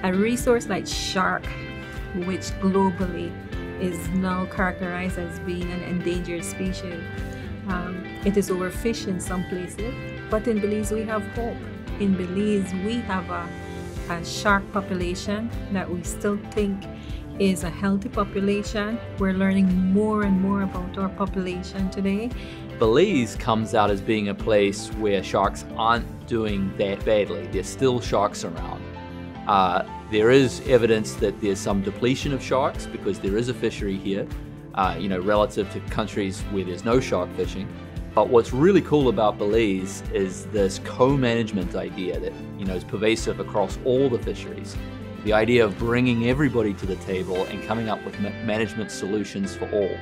A resource like shark, which globally is now characterized as being an endangered species. It is overfished in some places, but in Belize we have hope. In Belize we have a shark population that we still think is a healthy population. We're learning more and more about our population today. Belize comes out as being a place where sharks aren't doing that badly. There's still sharks around. There is evidence that there's some depletion of sharks because there is a fishery here, relative to countries where there's no shark fishing. But what's really cool about Belize is this co-management idea that is pervasive across all the fisheries. The idea of bringing everybody to the table and coming up with management solutions for all.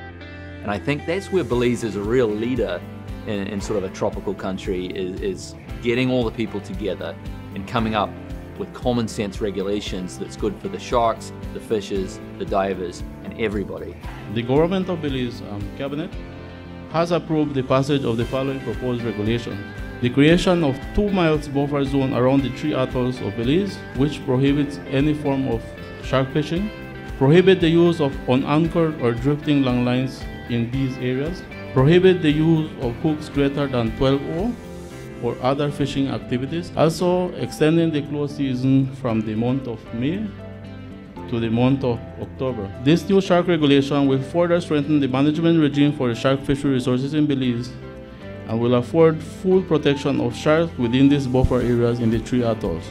And I think that's where Belize is a real leader in sort of a tropical country, is getting all the people together and coming up with common sense regulations that's good for the sharks, the fishes, the divers, and everybody. The government of Belize cabinet has approved the passage of the following proposed regulations. The creation of 2 miles buffer zone around the 3 atolls of Belize, which prohibits any form of shark fishing. Prohibit the use of unanchored or drifting long lines in these areas. Prohibit the use of hooks greater than 12 or other fishing activities. Also extending the close season from the month of May to the month of October. This new shark regulation will further strengthen the management regime for the shark fishery resources in Belize and will afford full protection of sharks within these buffer areas in the 3 atolls.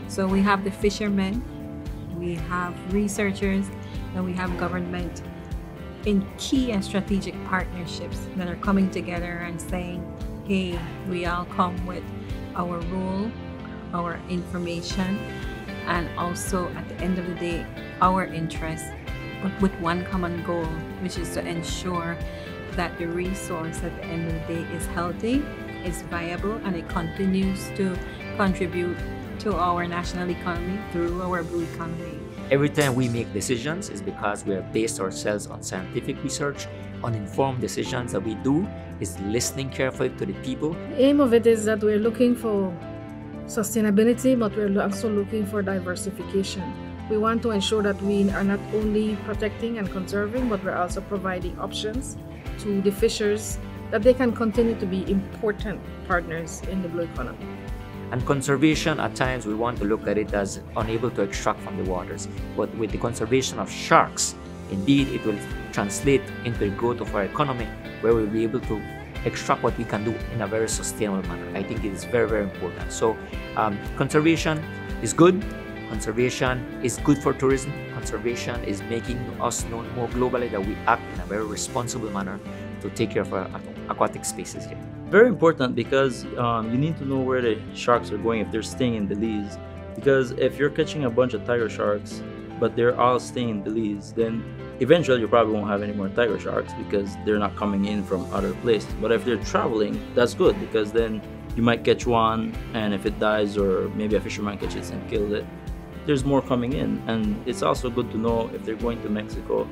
So we have the fishermen, we have researchers, and we have government in key and strategic partnerships that are coming together and saying, hey, we all come with our role, our information, and also at the end of the day, our interests, but with one common goal, which is to ensure that the resource at the end of the day is healthy, is viable, and it continues to contribute to our national economy through our blue economy. Every time we make decisions is because we have based ourselves on scientific research, on informed decisions that we do is listening carefully to the people. The aim of it is that we're looking for sustainability, but we're also looking for diversification. We want to ensure that we are not only protecting and conserving, but we're also providing options to the fishers that they can continue to be important partners in the blue economy. And conservation, at times we want to look at it as unable to extract from the waters. But with the conservation of sharks, indeed it will translate into the growth of our economy, where we'll be able to extract what we can do in a very sustainable manner. I think it is very, very important. So conservation is good. Conservation is good for tourism. Conservation is making us known more globally that we act in a very responsible manner to take care of our aquatic spaces here. Very important because you need to know where the sharks are going if they're staying in Belize. Because if you're catching a bunch of tiger sharks, but they're all staying in Belize, then eventually you probably won't have any more tiger sharks because they're not coming in from other places. But if they're traveling, that's good because then you might catch one, and if it dies, or maybe a fisherman catches and kills it, there's more coming in. And it's also good to know if they're going to Mexico,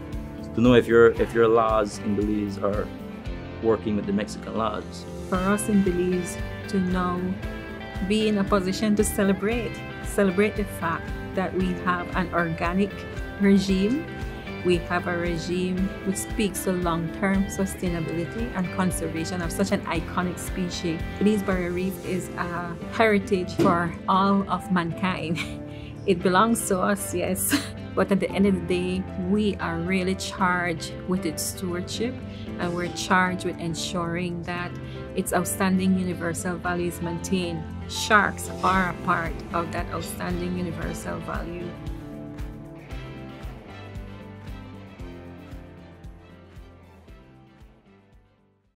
to know if your laws in Belize are working with the Mexican laws. For us in Belize to now be in a position to celebrate the fact that we have an organic regime. We have a regime which speaks to long-term sustainability and conservation of such an iconic species. Belize Barrier Reef is a heritage for all of mankind. It belongs to us, yes, but at the end of the day, we are really charged with its stewardship, and we're charged with ensuring that its outstanding universal value is maintained. Sharks are a part of that outstanding universal value.